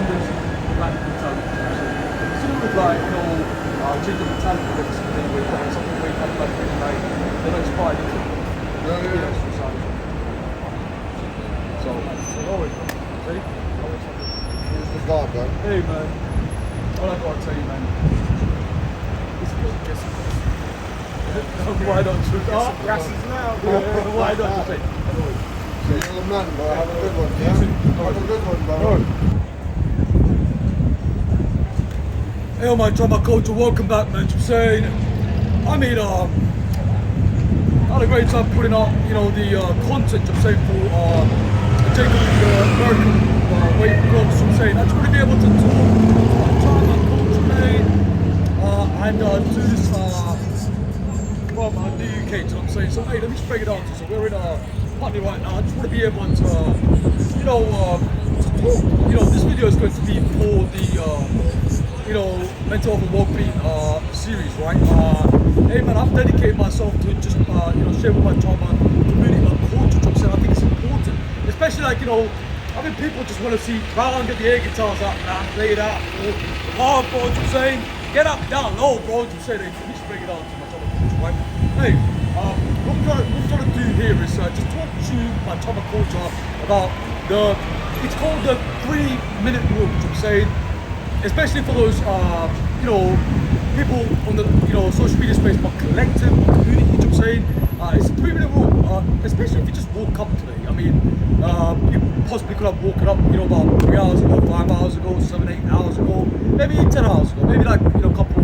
abundance, lack mentality. It's sort of like, changing mentality with every single day you wake up. Some people wake up like feeling like they're not inspired into it. So, always, see? Always something. Here's the vibe, man. Hey, man. All I gotta tell you, man. It's good. Yes, why don't you? Oh, grass is now. Why don't you say? So you're the man, bro. Have a good one, yeah? Have a good one, bro. Hey, my drummer coach, welcome back, man. I'm saying, I mean, I had a great time putting out, the content. I'm saying for taking the American weight vlogs. I'm saying I just want to be able to talk my coach, man, and do this from the UK. You know what I'm saying? So, hey, let me just break it down to you. So we're in Putney right now. I just want to be able to, to talk. This video is going to be for the mental health and well-being series, right? Hey man, I've dedicated myself to just share with my trauma community, my culture. I'm saying I think it's important, especially like I mean people just want to see Brown get the air guitars out, man, play it out, hard, bro. I'm saying get up, down low, bro. I'm saying they just bring it out to my trauma culture, right? Hey, what I'm trying to do here is just talk to my trauma culture about it's called the 3-minute rule. I'm saying. Especially for those, people on the, social media space, but collective community, you know what I'm saying? It's a 3-minute rule, especially if you just woke up today. I mean, you possibly could have woken up, about 3 hours ago, 5 hours ago, 7, 8 hours ago, maybe 10 hours ago, maybe like, a couple,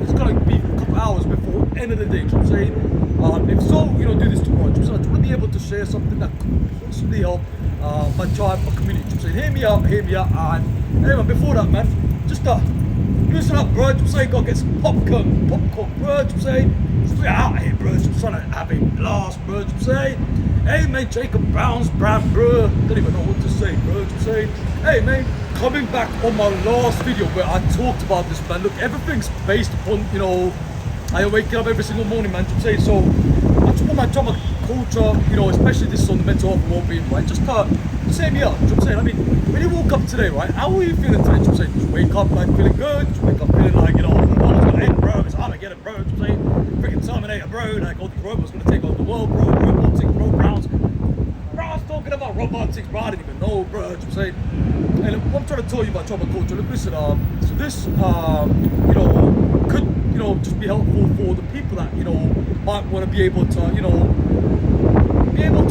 it's gonna be a couple hours before the end of the day, you know what I'm saying? If so, do this tomorrow. So I just want to be able to share something that could possibly help my tribe, my community. You know what I'm saying? Hear me out, and anyway, before that, man, just loosen up, bro. I'm saying, go get some popcorn, bro. I'm saying, just get out of here, bro. I'm trying to have a blast, bro. I'm saying, hey, man, Jacob Brown's brand, bro. Don't even know what to say, bro. I'm saying, hey, man, coming back on my last video where I talked about this, man. Look, everything's based upon, I wake up every single morning, man. I'm saying, so I just want my trauma culture, especially this on the mental health and well-being, right? Just same here, you know what I'm saying? I mean, when you woke up today, right, how are you feeling today? You know what I'm saying? Just wake up like feeling good, just wake up feeling like, the world's gonna end, bro, it's Armageddon, bro, you know what I'm saying? Freaking Terminator, bro, like all the robots gonna take over the world, bro, robotics, bro, Brown's talking about robotics, bro, I didn't even know, bro, you know what I'm saying? And look, what I'm trying to tell you about trauma culture, look, listen, so this, could, just be helpful for the people that, might want to be able to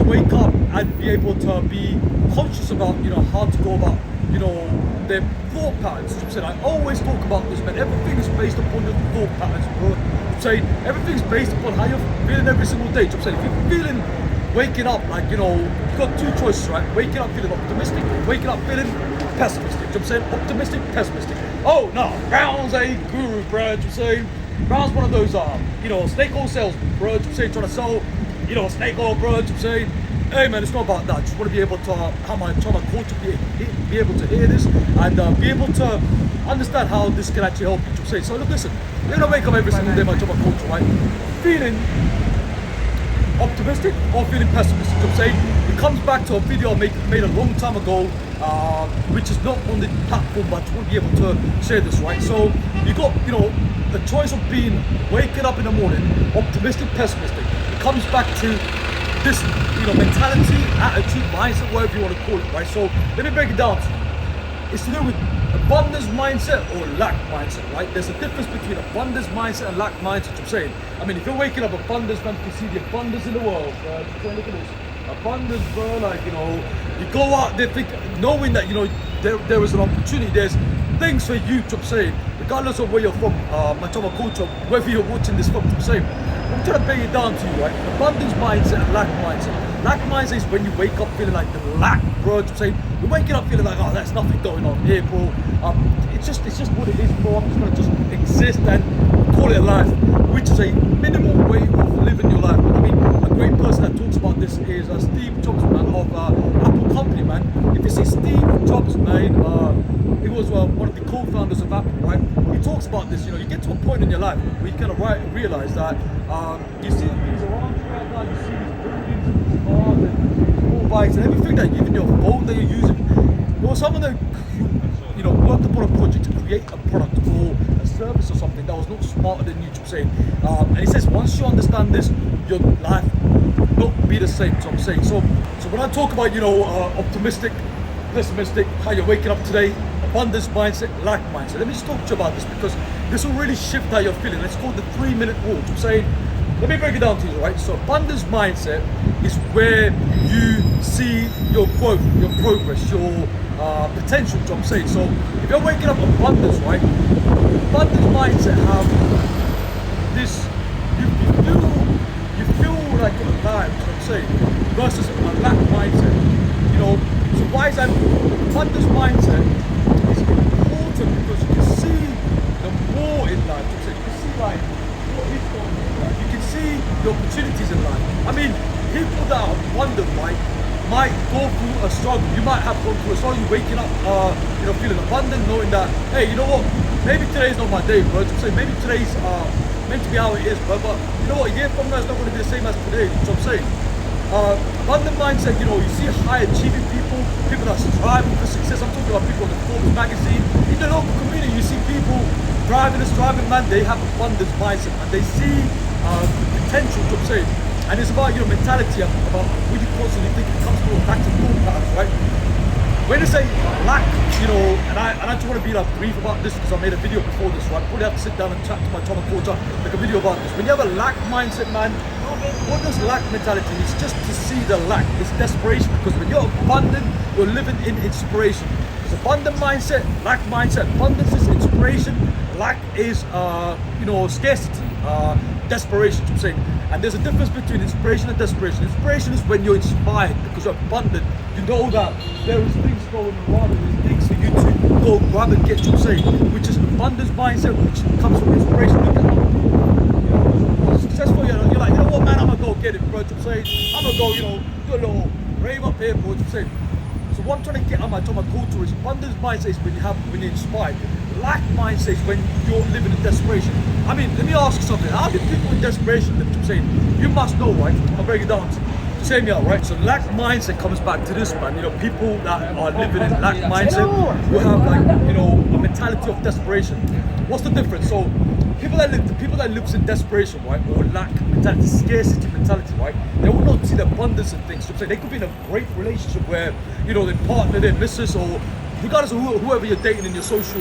wake up and be able to be conscious about, how to go about, their thought patterns. I'm saying, I always talk about this, man. Everything is based upon your thought patterns, bro. I'm saying, everything's based upon how you're feeling every single day. I'm saying, if you're feeling, waking up, like, you've got two choices, right? Waking up feeling optimistic, or waking up feeling pessimistic. I'm saying, optimistic, pessimistic. Oh, no, Brown's a guru, bro. I'm saying, Brown's one of those, snake oil salesmen, bro. I'm saying, trying to sell, snake oil, bro. I'm saying, hey man, it's not about that. I just want to be able to, how my trauma culture be able to hear this and be able to understand how this can actually help you. I'm saying, so look, listen, you're gonna wake up every single day, my trauma culture, right? Feeling optimistic or feeling pessimistic. I'm saying, it comes back to a video I made a long time ago, which is not on the platform, but I just want to be able to share this, right? So you got, the choice of being waking up in the morning, optimistic, pessimistic. It comes back to this, mentality, attitude, mindset, whatever you want to call it, right? So let me break it down. It's to do with abundance mindset or lack mindset, right? There's a difference between abundance mindset and lack mindset. I'm saying, I mean, if you're waking up abundance, man, you can see the abundance in the world, bro. Look at this. Abundance, bro, like, you go out there knowing that, there is an opportunity, there's things for you, I'm saying, regardless of where you're from, my trauma culture, whether you're watching this from, I'm saying, I'm trying to bring it down to you, right? Abundance mindset and lack mindset. Lack mindset is when you wake up feeling like the lack, bro. I'm saying, you're waking up feeling like, oh, there's nothing going on here, bro. It's just what it is, bro. I'm just gonna just exist and call it life, which is a minimal way of living your life. I mean, a great person that talks about this is Steve Jobs, man, of Apple company, man. If you see Steve Jobs, man, he was one of the co-founders of Apple, right? He talks about this, you get to a point in your life where you kind of realize that you see things around you right now, you see these buildings, cars, and motorbikes, and everything that even your phone that you're using. There was someone that you create a product or a service or something that was not smarter than you, saying. And he says once you understand this, your life will not be the same. So I'm saying. So when I talk about optimistic, pessimistic, how you're waking up today, abundance mindset, lack mindset. Let me just talk to you about this because this will really shift how you're feeling. It's called the 3-minute rule. I'm saying. Let me break it down to you, right? So abundance mindset is where you see your growth, your progress, your potential, what I'm saying. So if you're waking up abundance, right? Abundance mindset have this, you feel like you're alive, what I'm saying, versus a lack mindset. So why is that? Abundance mindset is important because you can see the more in life, what I'm saying. You can see like what is going on. You can see the opportunities in life. I mean, people that are abundant, right, might go through a struggle. You might have gone through a struggle. You're waking up, feeling abundant, knowing that, hey, you know what? Maybe today's not my day, bro. So maybe today's meant to be how it is, bro. But you know what? A year from now, it's not going to be the same as today. So I'm saying, abundant mindset. You see high achieving people that are striving for success. I'm talking about people in the Forbes magazine, in the local community. You see people driving and striving, man. They have abundance mindset, and they see the potential. So I'm saying. And it's about mentality, about what you constantly think. It comes back to thought patterns, right? When you say lack, and I just want to be brief about this because I made a video before this, right? Probably have to sit down and chat to my Tom and Coach, make a video about this. When you have a lack mindset, man, what does lack mentality? It's just to see the lack. It's desperation because when you're abundant, you're living in inspiration. It's abundant mindset, lack mindset. Abundance is inspiration. Lack is, scarcity. Desperation, I'm saying. And there's a difference between inspiration and desperation. Inspiration is when you're inspired because you're abundant. You know that there is things going around, there's things for you to go grab and get, I'm saying, which is an abundance mindset, which comes from inspiration. Look at how successful you're like, you know what, man, I'm gonna go get it, bro. I'm saying, I'm gonna go, do a little rave up here, bro. I'm saying. So what I'm trying to get at my culture is abundance mindset is when you're inspired. Lack mindset is when you're living in desperation. I mean, let me ask you something. How do people in desperation live? I'm saying, you must know, right? I'll break it down. Just hear me out, right? So lack mindset comes back to this, man. People that are living in lack mindset will have a mentality of desperation. What's the difference? So people that lives in desperation, right, or lack mentality, scarcity mentality, right, they will not see the abundance in things. So they could be in a great relationship where, their partner, their missus, or regardless of whoever you're dating in your social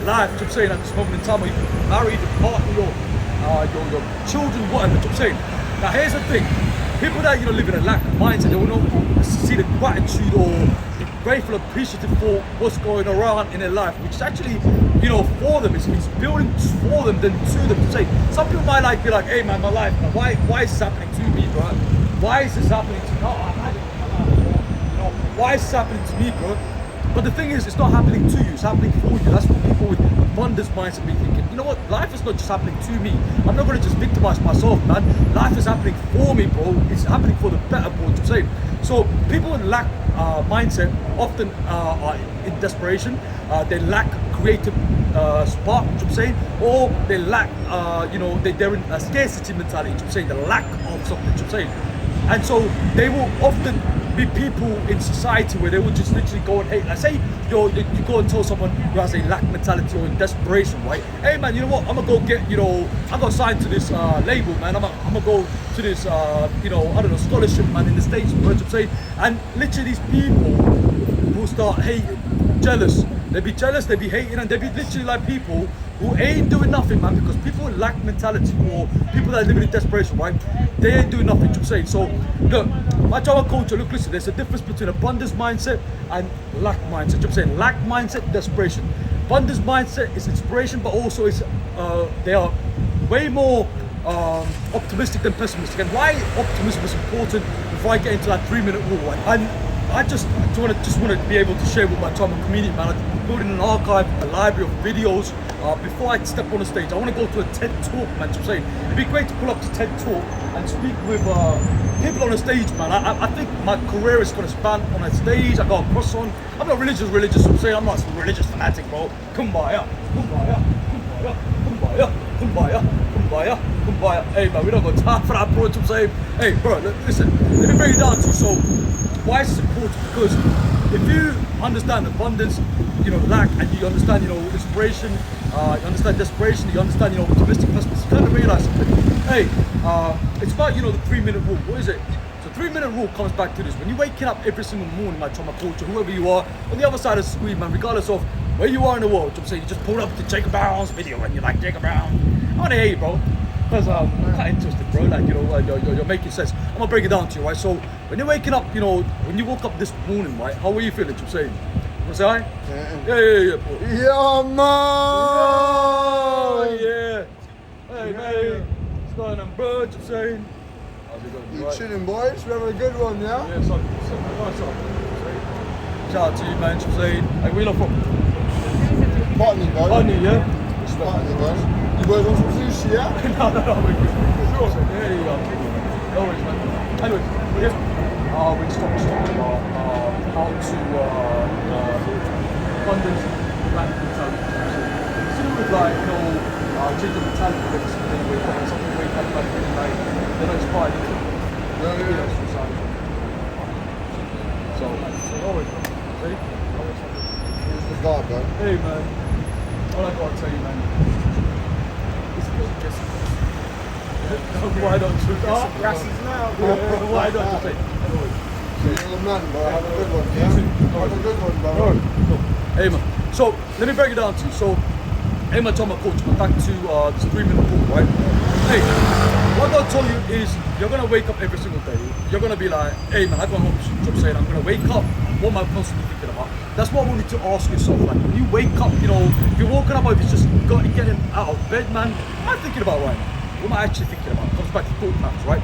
life, I'm saying, at this moment in time, or you can be married, your partner, your children, whatever, I'm saying. Now here's the thing, people that live in a lack mindset, they will not see the gratitude or be grateful, appreciative for what's going around in their life, which is actually, for them, it's building for them than to them. To say, some people might be like, hey man, my life, why is this happening to me, bro? Why is this happening to me? Why is this happening to me, bro? But the thing is, it's not happening to you, it's happening for you. That's what people with abundance mindset be thinking. You know what? Life is not just happening to me. I'm not going to just victimize myself, man. Life is happening for me, bro. It's happening for the better, bro. I'm saying. So people with lack mindset often are in desperation. They lack creative spark, which I'm saying, or they lack, they're in a scarcity mentality, which I'm saying, the lack of something, which I'm saying. And so they will often be people in society where they will just literally go and hate. Like say you go and tell someone who has a lack mentality or in desperation, right? Hey man, you know what? I'm gonna go get, I'm gonna sign to this label, man. I'm gonna go to this, scholarship, man, in the States, you know what I'm saying? And literally these people will start hating, jealous. They'll be jealous, they'll be hating, and they'll be literally like people who ain't doing nothing, man, because people with lack mentality or people that are living in desperation, right? They ain't doing nothing, I'm saying. So, look, my Java culture, look, listen, there's a difference between abundance mindset and lack mindset. I'm saying lack mindset, desperation. Abundance mindset is inspiration, but also they are way more optimistic than pessimistic. And why optimism is important before I get into that 3-minute rule, right? And I just want to be able to share with my Tom community, man. I'm building an archive, a library of videos. Before I step on the stage, I want to go to a TED Talk, man. I'm saying it'd be great to pull up to TED Talk and speak with people on the stage, man. I think my career is going to span on a stage. I got a cross on. I'm not religious. I'm saying I'm not some religious fanatic, bro. Kumbaya, kumbaya, kumbaya, kumbaya, kumbaya, kumbaya, kumbaya. Hey, man, we don't got time for that, bro. I'm saying, hey, bro, listen. Let me break it down to you. So, why is it important? Because if you understand abundance, lack, and you understand, inspiration, you understand desperation, you understand, optimistic, pessimistic, you kind of realize something. Hey, it's about, the 3-minute rule. What is it? So 3-minute rule comes back to this. When you're waking up every single morning, my trauma culture, whoever you are, on the other side of the screen, man, regardless of where you are in the world, I'm saying you just pulled up to Jacob Brown's video and you're like, Jacob Brown, I want to hear you, bro. Because I'm quite interested, bro. Like, you're making sense. I'm gonna break it down to you, right? So when you're waking up, when you woke up this morning, right? How are you feeling? I'm saying, you wanna say hi? Yeah, bro. Yeah, man. Yeah. Hey, mate. What's going on, bro? I'm saying. How's it going? You Right? chilling, boys? We having a good one, yeah? Yeah, so nice up. Shout out to you, man. I'm saying. Hey, where you from? Putney, boys. Putney, yeah. Putney, boys. You boys want some sushi, yeah? No, we're good. Sure. There you go. No worries, man. Anyways, we're here. We just talking about how to abundance lack mentality. It's to do with like, change the mentality of something they wake up and something wake up like feeling like they're not inspired to suicide. So, no worries, man. Ready? Who's the guy, bro? Hey, man. All I gotta tell you, man. Why don't you? Grasses now. Why don't you say? You're the man, bro. Have a good one, yeah? Have a good one, bro. Hey, man. So let me break it down to you. So, hey, man, tell my coach, go back to this 3-minute rule, right? Hey, what I tell you is you're gonna wake up every single day. You're gonna be like, hey, man, I got an option. I'm saying I'm gonna wake up. What am I constantly thinking about? That's what I wanted to ask yourself. Like when you wake up, if you're waking up, or if it's just getting out of bed, man, what am I thinking about right now? What am I actually thinking about? It comes back to thought patterns, right?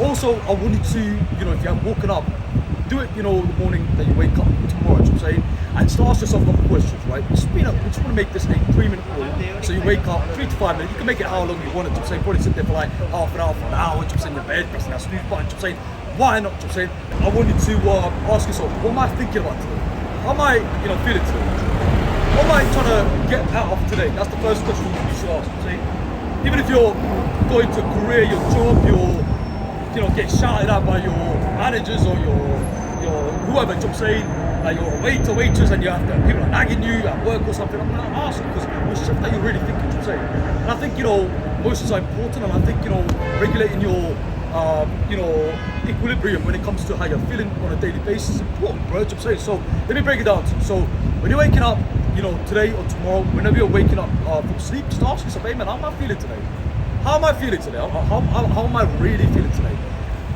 Also, I wanted to, if you have woken up, do it, the morning that you wake up tomorrow, I'm saying, and just ask yourself a couple questions, right? Just want to make this a 3-minute rule. So you wake up 3 to 5 minutes. You can make it how long you want it. I'm saying, probably sit there for like half an hour, for an hour. I'm saying, in your bed, pressing that snooze button. I'm saying, why not? I'm saying, I wanted to ask yourself, what am I thinking about today? How am I, feeling today? What am I trying to get out of today? That's the first question you should ask. I'm saying, even if you're going to a career, your job, you're get shouted at by your managers or your whoever, I'm saying, like you're a waiter, waitress, and you have to, people are nagging you at work or something. I'm gonna ask you because what stuff that you're really thinking, I'm saying. And I think emotions are important, and I think regulating your equilibrium when it comes to how you're feeling on a daily basis is important, bro. I'm saying. So let me break it down to you. So when you're waking up, today or tomorrow, whenever you're waking up from sleep, just ask yourself, hey man, how am I feeling today? How am I feeling today? How am I really feeling today?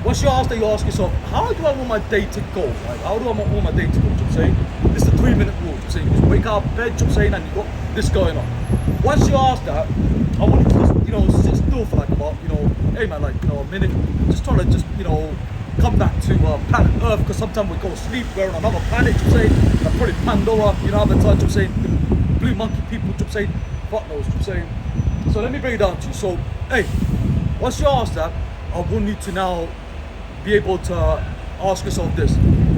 Once you ask that, you ask yourself, how do I want my day to go? Right? How do I want my day to go? I'm saying, this is the 3-minute rule. I'm saying, you just wake up, bed, I'm saying, and you got this going on. Once you ask that, I want you to just, sit still for like about, hey man, like, a minute. Just trying to come back to planet Earth, because sometimes we go to sleep, we're on another planet, I'm saying, like probably Pandora, other times, I'm saying, the blue monkey people, I'm saying, fuck knows, I'm saying. So let me break it down to you. So, hey, once you ask that, I want you to now be able to ask yourself this.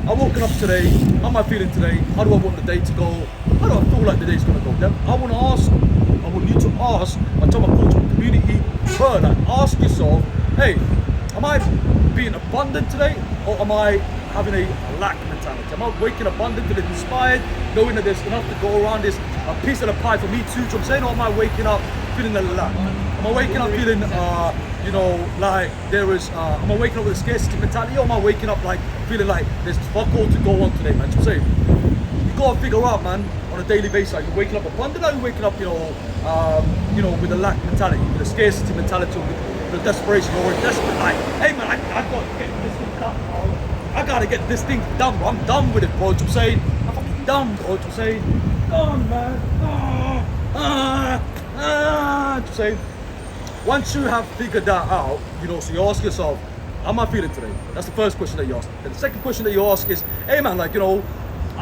I'm waking up today, how am I feeling today? How do I want the day to go? How do I feel like the day's gonna go? Then I want you to ask, I tell my coach, my community, ask yourself, hey, am I being abundant today, or am I having a lack mentality? Am I waking abundant, feeling inspired, knowing that there's enough to go around, there's a piece of the pie for me too, I'm saying, or am I waking up feeling a lack? Am I waking up feeling, like there is, am I waking up with a scarcity mentality, or am I waking up like feeling like there's fuck all to go on today, man? I'm saying, you gotta figure out, man, on a daily basis, like you're waking up abundant, or you're waking up, with a lack mentality, with a scarcity mentality, or with a desperation, or a desperate, like, hey man, I gotta get this thing done, bro. I gotta get this thing done, bro. I'm done with it, bro. I'm saying, I'm fucking done, bro. I'm saying, done, man. I'm saying, once you have figured that out, so you ask yourself, how am I feeling today? That's the first question that you ask. And the second question that you ask is, hey man, like, how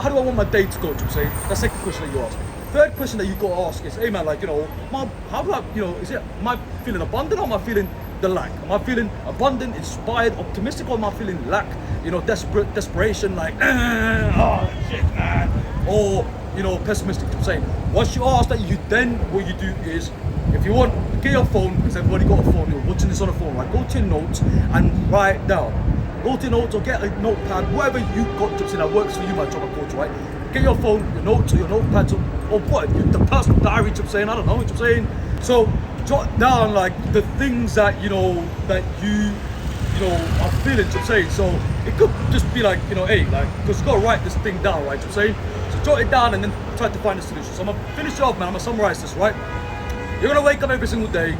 do I want my day to go? I'm saying, that's the second question that you ask. Third question that you got to ask is, hey man, like, how do I, am I feeling abundant, or am I feeling the lack? Am I feeling abundant, inspired, optimistic, or am I feeling lack? Desperation, like, oh shit, man, or pessimistic. I'm saying, once you ask that, what you do is, if you want, get your phone, because everybody got a phone. You're watching this on a phone, right? Go to your notes and write down. Go to your notes or get a notepad, whatever you got, I'm saying, that works for you, my drama coach, right? Get your phone, your notes, or your notepads, or what? The personal diary, I'm saying, I don't know, I'm saying. So jot down like the things that you know are feeling, I'm saying. So it could just be like, hey, like, because you gotta write this thing down, right? I'm saying. So jot it down and then try to find a solution. So I'm gonna finish it off, man. I'm gonna summarize this, right? You're gonna wake up every single day,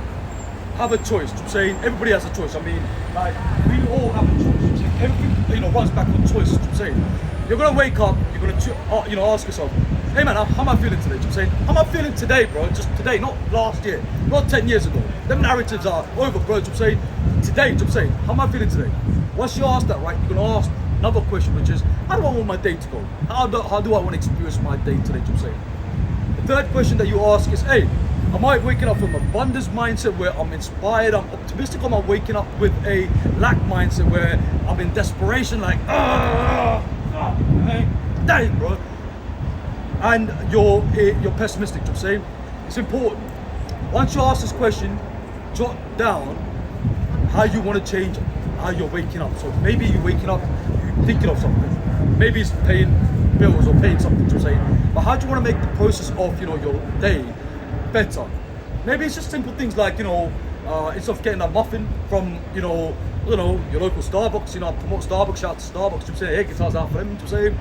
have a choice. I'm saying everybody has a choice. I mean, like we all have a choice. Everything, runs back on choice. I'm saying you're gonna wake up. You're gonna, ask yourself, hey man, how am I feeling today? I'm saying, how am I feeling today, bro? Just today, not last year, not 10 years ago. Them narratives are over, bro. I'm saying today. I'm saying, how am I feeling today? Once you ask that, right, you're gonna ask another question, which is, how do I want my day to go? How do I want to experience my day today? I'm saying. The third question that you ask is, hey, am I waking up from an abundance mindset where I'm inspired, I'm optimistic, or am I waking up with a lack mindset where I'm in desperation, like, dang, bro. And you're pessimistic, I'm saying. It's important. Once you ask this question, jot down how you want to change how you're waking up. So maybe you're waking up, you're thinking of something. Maybe it's paying bills or paying something, I'm saying. But how do you want to make the process of, your day better? Maybe it's just simple things like, instead of getting a muffin from, your local Starbucks, I promote Starbucks, shout out to Starbucks, I'm saying, hey, guitars out for them, I'm saying,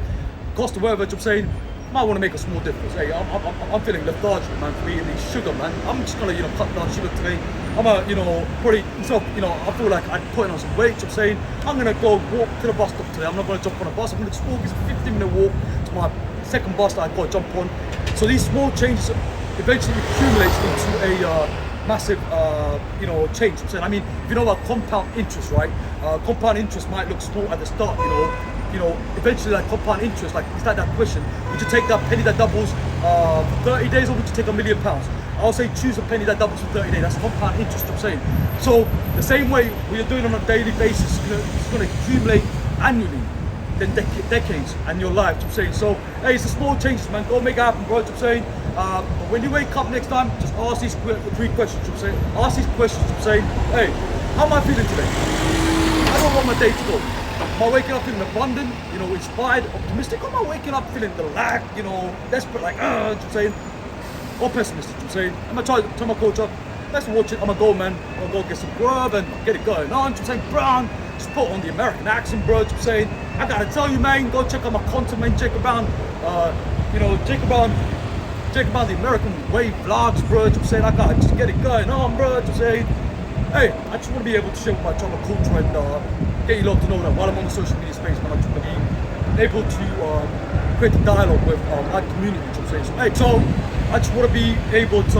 cost of whatever, I'm saying, might want to make a small difference. Hey, I'm feeling lethargic, man, for eating these sugar, man. I'm just gonna, cut down sugar today. I'm probably, I feel like I'm putting on some weight, I'm saying, I'm gonna go walk to the bus stop today. I'm not gonna jump on a bus, I'm gonna just walk, it's a 15-minute walk to my second bus that I've got to jump on. So these small changes eventually accumulates into a massive, change. I'm saying, I mean, if you know about compound interest, right? Compound interest might look small at the start, eventually like compound interest, like it's like that question, would you take that penny that doubles for 30 days or would you take £1 million? I'll say choose a penny that doubles for 30 days. That's compound interest, I'm saying. So the same way we are doing on a daily basis, it's going to accumulate annually, then decades and your life, I'm saying. So hey, it's a small changes, man. Go make it happen, bro, I'm saying. But when you wake up next time, just ask these 3 questions, I'm saying. Ask these questions, I'm saying, hey, how am I feeling today? How do I want my day to go? Am I waking up feeling abundant, inspired, optimistic? Or am I waking up feeling the lack, desperate, like, I'm saying? Or pessimistic, I'm saying? I'm gonna tell my coach up, let's watch it, I'm gonna go, man. I'm gonna go get some grub and get it going on. I'm saying, Brown, just put on the American accent, bro. I'm saying, I gotta tell you, man, go check out my content, man. Jacob Brown, Jacob Brown, the American Way vlogs, bro. I'm saying, I gotta just get it going on, bro. I'm saying, hey, I just want to be able to share with my drama culture and get you lot to know that while I'm on the social media space, man, I'm just going to be able to create a dialogue with my community, I'm saying. So I just want to be able to,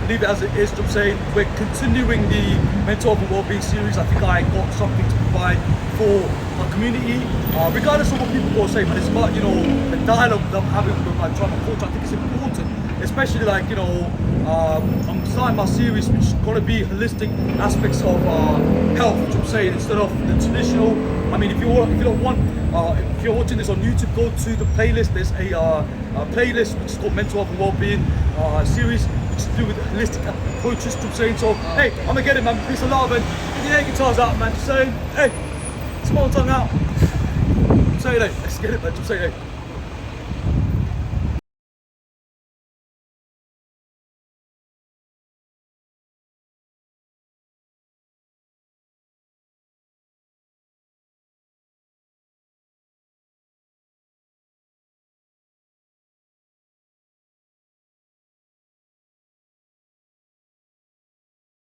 leave it as it is, I'm saying. We're continuing the mental health and wellbeing series. I think I got something to provide for my community, regardless of what people will say, but it's about, the dialogue that I'm having with my drama culture. I think it's important, especially like, I'm starting my series which is going to be holistic aspects of health, which I'm saying, instead of the traditional. I mean, if you're watching this on YouTube, go to the playlist. There's a playlist which is called Mental Health and Wellbeing series, which is to do with holistic approaches, I'm saying. So hey, I'm gonna get it, man. Peace and love, and get your guitars out, man. Just saying, hey, small tongue out. I'm saying, hey, let's get it, man. Just saying, hey.